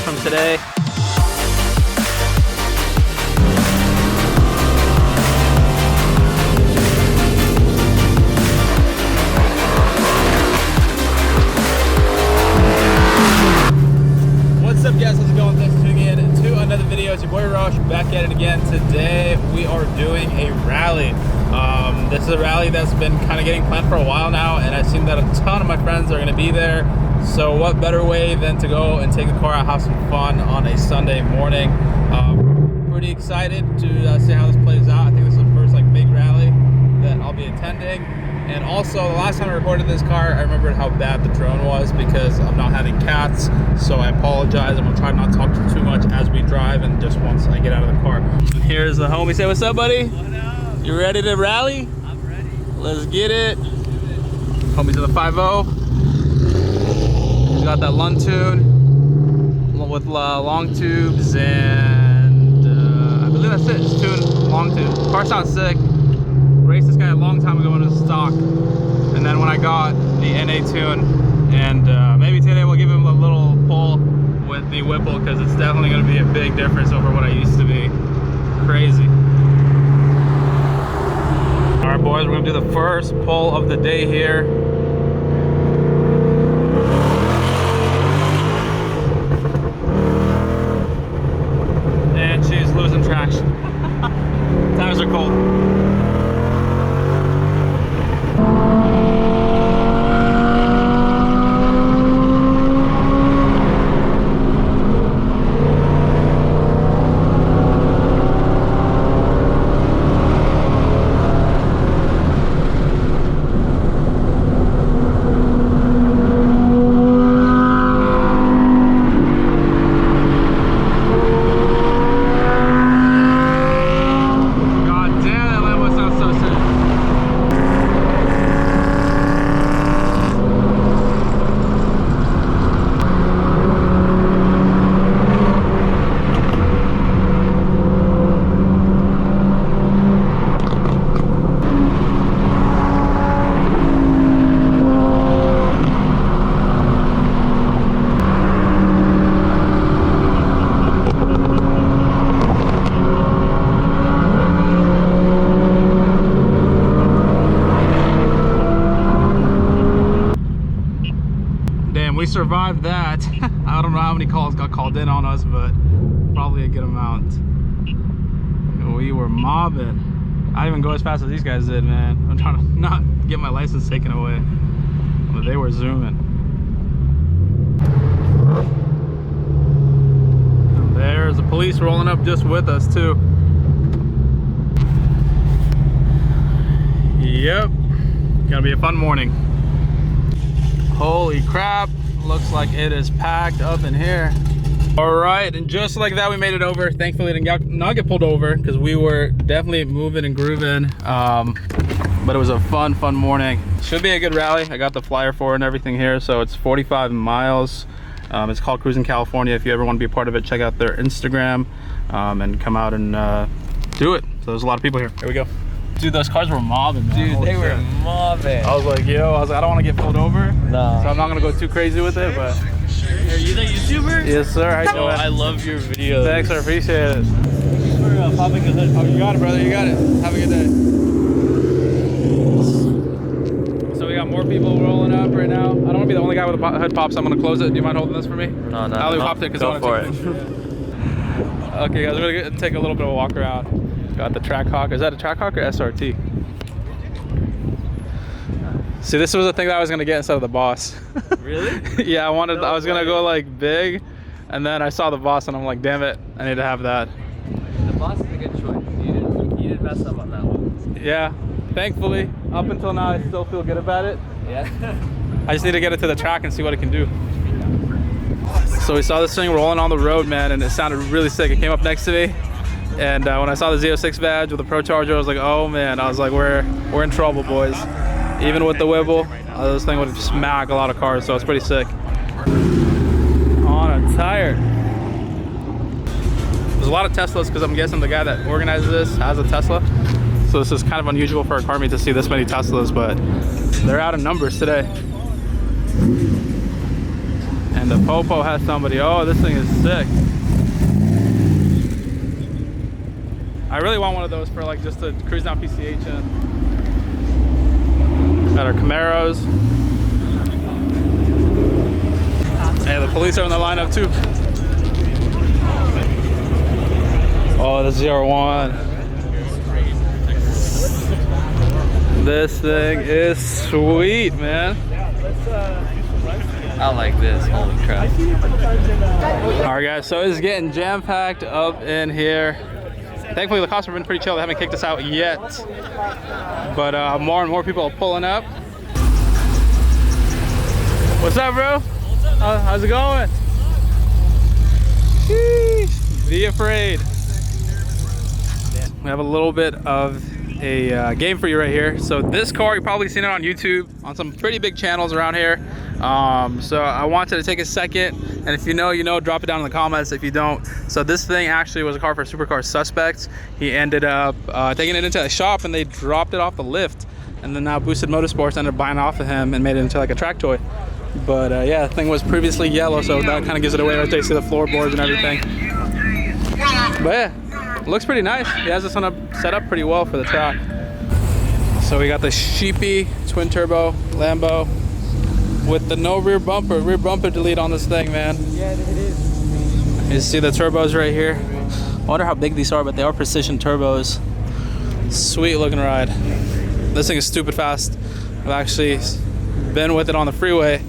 from today. What's up, guys? How's it going? Thanks for tuning in to another video. It's your boy Rosh, back at it again. Today we are doing a rally. This is a rally that's been kind of getting planned for a while now, and I've seen that a ton of my friends are going to be there. So what better way than to go and take the car out, have some fun on a Sunday morning. Pretty excited to see how this plays out. I think this is the first big rally that I'll be attending. And also, the last time I recorded this car, I remembered how bad the drone was because I'm not having cats. So I apologize. I'm gonna try not to talk too much as we drive, and just once I get out of the car. And here's the homie. Say what's up, buddy? What up? You ready to rally? I'm ready. Let's get it. Homie's in the 5.0. He's got that Lund tune with long tubes, and I believe that's it. It's tuned long tube. Car sounds sick. Raced this guy a long time ago when it was stock, and then when I got the NA tune, and maybe today we'll give him a little pull with the Whipple, because it's definitely going to be a big difference over what I used to be. Crazy. All right, boys, we're going to do the first pull of the day here. And she's losing traction. Tires are cold. We survived that. I don't know how many calls got called in on us, but probably a good amount. We were mobbing. I didn't even go as fast as these guys did, man. I'm trying to not get my license taken away, but they were zooming. And there's the police rolling up just with us too. Yep, gonna be a fun morning. Holy crap. Looks like it is packed up in here. All right, and just like that, we made it over. Thankfully, it didn't not get pulled over, because we were definitely moving and grooving. But it was a fun morning. Should be a good rally. I got the flyer for it and everything here. So it's 45 miles. It's called Cruising California. If you ever want to be a part of it, check out their Instagram and come out and do it. So there's a lot of people here. Here we go. Dude, those cars were mobbing, man. Dude, Holy they shit. were mobbing. I was like, yo, I don't want to get pulled over. No. So I'm not going to go too crazy with it, but. Are you the YouTuber? Yes, sir. How you doing? I love your videos. Thanks, I appreciate it. Thanks for popping a hood. Oh, you got it, brother. You got it. Have a good day. So we got more people rolling up right now. I don't want to be the only guy with a hood pop, so I'm going to close it. Do you mind holding this for me? No. I only popped it because I want to take it. Okay, guys, we're going to take a little bit of a walk around. Got the Trackhawk. Is that a Trackhawk or SRT? See, this was the thing that I was gonna get instead of the Boss. Really? Yeah, I was gonna go big, and then I saw the Boss and I'm like, damn it, I need to have that. The Boss is a good choice. You didn't mess up on that one. Yeah, thankfully, up until now, I still feel good about it. Yeah. I just need to get it to the track and see what it can do. So we saw this thing rolling on the road, man, and it sounded really sick. It came up next to me, and when I saw the Z06 badge with the Pro Charger, I was like, oh man, I was like, we're in trouble, boys. Even with the Wibble, this thing would smack a lot of cars, so it's pretty sick. On a tire. There's a lot of Teslas, because I'm guessing the guy that organizes this has a Tesla. So this is kind of unusual for a car meet to see this many Teslas, but they're out of numbers today. And And the Popo has somebody. Oh, this thing is sick. I really want one of those for like just to cruise down PCH in. Got our Camaros. Hey, the police are in the lineup too. Oh, the ZR1. This thing is sweet, man. I like this. Holy crap. All right, guys. So it's getting jam-packed up in here. Thankfully, the cops have been pretty chill. They haven't kicked us out yet. But more and more people are pulling up. What's up, bro? How's it going? Sheesh. Be afraid. We have a little bit of a game for you right here. So this car, you've probably seen it on YouTube on some pretty big channels around here. So I wanted to take a second, and if you know, you know, drop it down in the comments if you don't. So this thing actually was a car for Supercharged suspects. He ended up taking it into a shop, and they dropped it off the lift, and then now Boosted Motorsports ended up buying off of him and made it into like a track toy. But yeah, the thing was previously yellow, so that kind of gives it away right there. You see the floorboards and everything. But yeah, looks pretty nice. He has this one set up pretty well for the track. So we got the sheepy twin turbo Lambo with the no rear bumper delete on this thing, man. Yeah, it is. You see the turbos right here. I wonder how big these are, but they are precision turbos. Sweet looking ride. This thing is stupid fast. I've actually been with it on the freeway,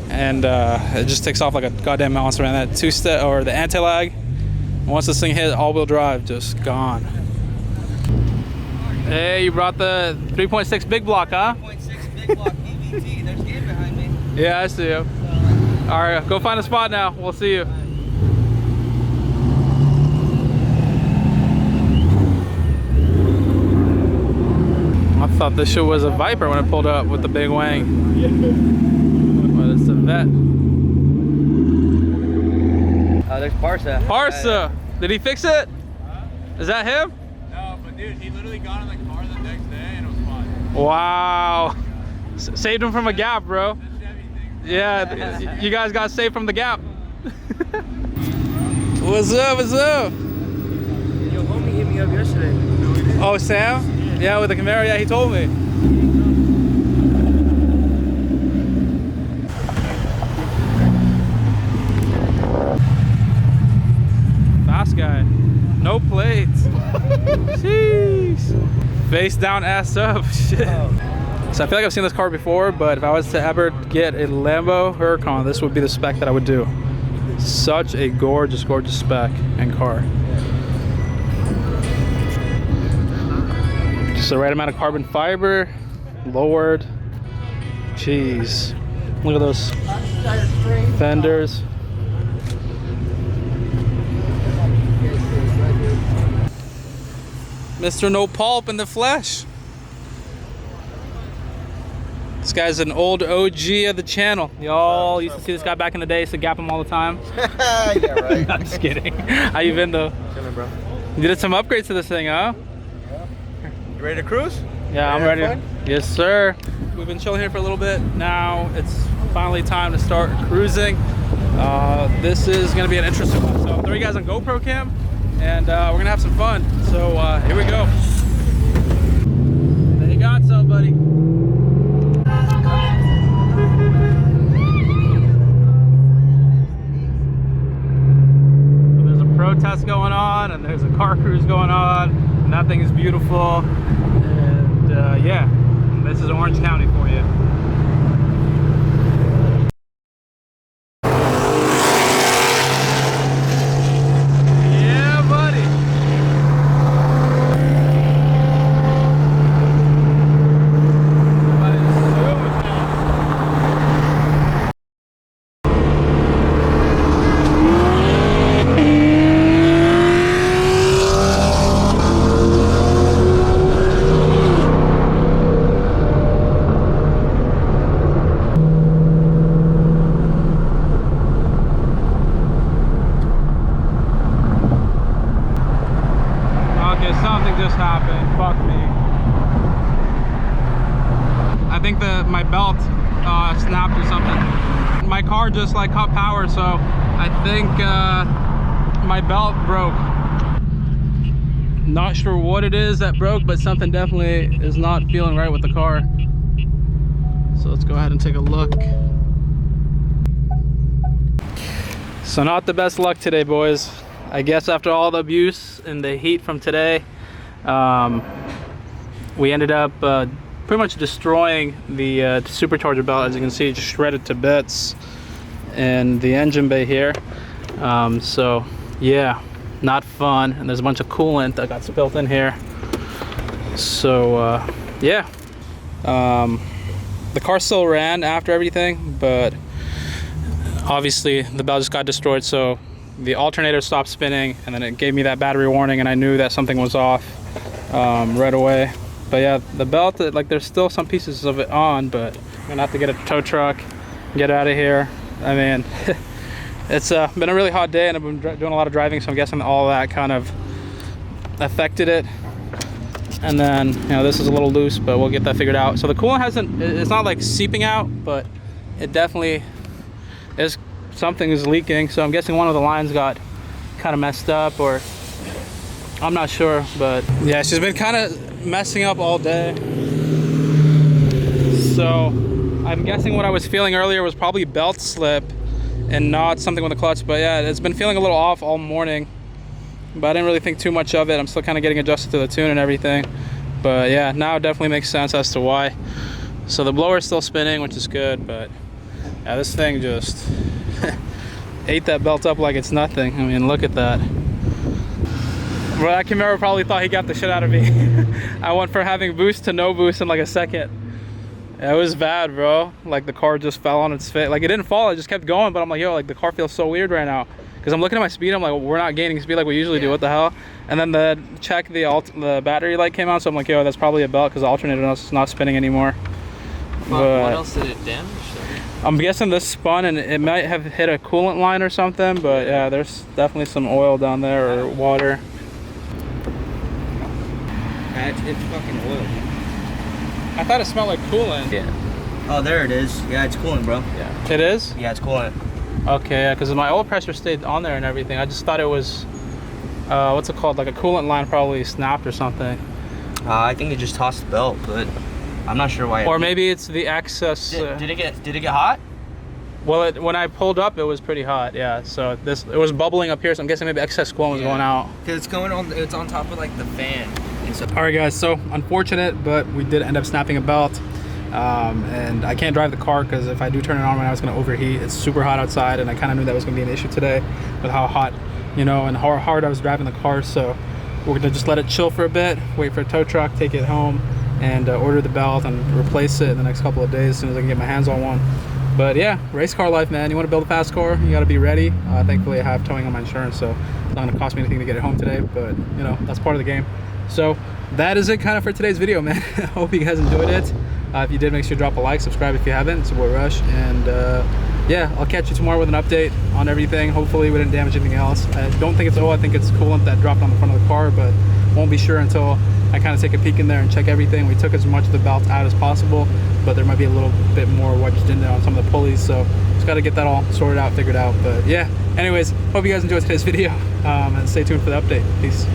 and it just takes off like a goddamn monster, man. That two-step or the anti-lag. Once this thing hit all-wheel drive, just gone. Hey, you brought the 3.6 big block, huh? 3.6 big block EVT. There's game behind me. Yeah, I see you. All right, go find a spot now. We'll see you. I thought this shit was a Viper when it pulled up with the big wang. But it's a Vet. Oh, there's Barca. Barca! Did he fix it? Is that him? No, but dude, he literally got in the car the next day and it was fine. Wow. Saved him from a gap, bro. Yeah, you guys got saved from the gap. What's up, what's up? Your homie hit me up yesterday. Oh, Sam? Yeah, with the Camaro, yeah, he told me. Fast guy. No plates. Jeez. Face down, ass up. Shit. So I feel like I've seen this car before, but if I was to ever get a Lambo Huracan, this would be the spec that I would do. Such a gorgeous, gorgeous spec and car. Just the right amount of carbon fiber, lowered. Jeez. Look at those fenders. Mr. No Pulp in the flesh. This guy's an old OG of the channel. Y'all used to see this guy back in the day, used to gap him all the time. Yeah, right. I'm just kidding. How you been though? Chilling, bro. You did some upgrades to this thing, huh? Yeah. You ready to cruise? Yeah, I'm Ready to ready. have fun? Yes, sir. We've been chilling here for a little bit. Now it's finally time to start cruising. This is gonna be an interesting one. So I'll throw you guys on GoPro cam, and we're gonna have some fun. So here we go. They got somebody. So there's a protest going on, and there's a car cruise going on, and that thing is beautiful. And yeah, this is Orange County for you. Yeah, buddy. Something just happened. Fuck me. I think my belt snapped or something. my car just like caught power, so I think my belt broke. Not sure what it is that broke, but something definitely is not feeling right with the car. So let's go ahead and take a look. So not the best luck today, boys. I guess after all the abuse and the heat from today, we ended up pretty much destroying the supercharger belt. As you can see, just shredded to bits, and the engine bay here. So yeah, not fun. And there's a bunch of coolant that got spilled in here. So yeah, the car still ran after everything, but obviously the belt just got destroyed. So the alternator stopped spinning, and then it gave me that battery warning, and I knew that something was off right away. But yeah, the belt, like, there's still some pieces of it on, but I'm gonna have to get a tow truck, get out of here. I mean, it's been a really hot day, and I've been doing a lot of driving, so I'm guessing all that kind of affected it. And then, you know, this is a little loose, but we'll get that figured out. So the coolant it's not like seeping out, but it definitely is, something is leaking. So I'm guessing one of the lines got kind of messed up, or I'm not sure. But yeah, she's been kind of messing up all day. So I'm guessing what I was feeling earlier was probably belt slip and not something with the clutch. But yeah, it's been feeling a little off all morning, but I didn't really think too much of it. I'm still kind of getting adjusted to the tune and everything. But yeah, now it definitely makes sense as to why. So the blower is still spinning, which is good, but yeah, this thing just ate that belt up like it's nothing. I mean, look at that. Well, that Camaro probably thought he got the shit out of me. I went from having boost to no boost in like a second. It was bad, bro. Like, the car just fell on its face. Like, it didn't fall, it just kept going, but I'm like, yo, like, the car feels so weird right now. Because I'm looking at my speed, I'm like, we're not gaining speed like we usually do, what the hell? And then the battery light came out, so I'm like, yo, that's probably a belt, because the alternator is not spinning anymore. Well, what else did it damage? I'm guessing this spun, and it might have hit a coolant line or something, but yeah, there's definitely some oil down there, or water. It's fucking oil. I thought it smelled like coolant. Yeah. Oh, there it is. Yeah, it's coolant, bro. Yeah. It is? Yeah, it's coolant. Okay, yeah, because my oil pressure stayed on there and everything. I just thought it was, what's it called? Like a coolant line probably snapped or something. I think it just tossed the belt, but I'm not sure why. Or maybe it's the excess. Did it get hot? Well, when I pulled up, it was pretty hot. Yeah. So it was bubbling up here. So I'm guessing maybe excess coolant was going out. Because it's going on. It's on top of like the fan. So all right, guys. So unfortunate, but we did end up snapping a belt. And I can't drive the car because if I do turn it on right now, it's going to overheat. It's super hot outside, and I kind of knew that was going to be an issue today with how hot, you know, and how hard I was driving the car. So we're going to just let it chill for a bit, wait for a tow truck, take it home, and order the belt and replace it in the next couple of days as soon as I can get my hands on one. But yeah, race car life, man. You want to build a fast car, you got to be ready. Thankfully, I have towing on my insurance, so it's not going to cost me anything to get it home today, but you know, that's part of the game. So that is it kind of for today's video, man. I hope you guys enjoyed it. If you did, make sure to drop a like, subscribe if you haven't. It's your boy Rush, and yeah, I'll catch you tomorrow with an update on everything. Hopefully we didn't damage anything else. I don't think it's oil, I think it's coolant that dropped on the front of the car, but won't be sure until I kind of take a peek in there and check everything. We took as much of the belt out as possible, but there might be a little bit more wedged in there on some of the pulleys, so just got to get that all sorted out, figured out. But yeah, anyways, hope you guys enjoyed today's video, and stay tuned for the update. Peace.